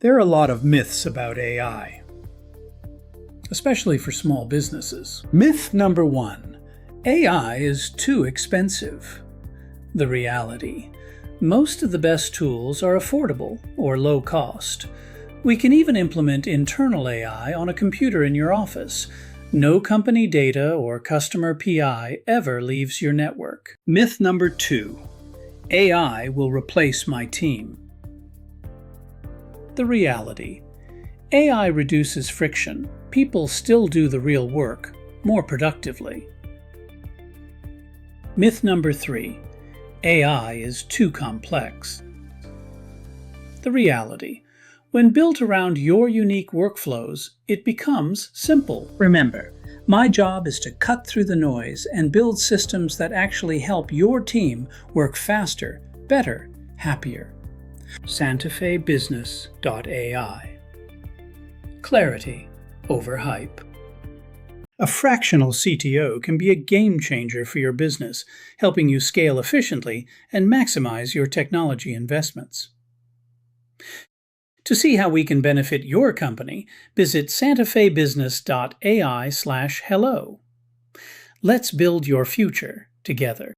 There are a lot of myths about AI, especially for small businesses. Myth number 1. AI is too expensive. The reality: most of the best tools are affordable or low cost. We can even implement internal AI on a computer in your office. No company data or customer PI ever leaves your network. Myth number 2. AI will replace my team. The reality: AI reduces friction. People still do the real work more productively. Myth number 3. AI is too complex. The reality: when built around your unique workflows, it becomes simple. Remember, my job is to cut through the noise and build systems that actually help your team work faster, better, happier. SantaFayBusiness.ai. Clarity over hype. A fractional CTO can be a game changer for your business, helping you scale efficiently and maximize your technology investments. To see how we can benefit your company, visit SantaFayBusiness.ai/hello. Let's build your future together.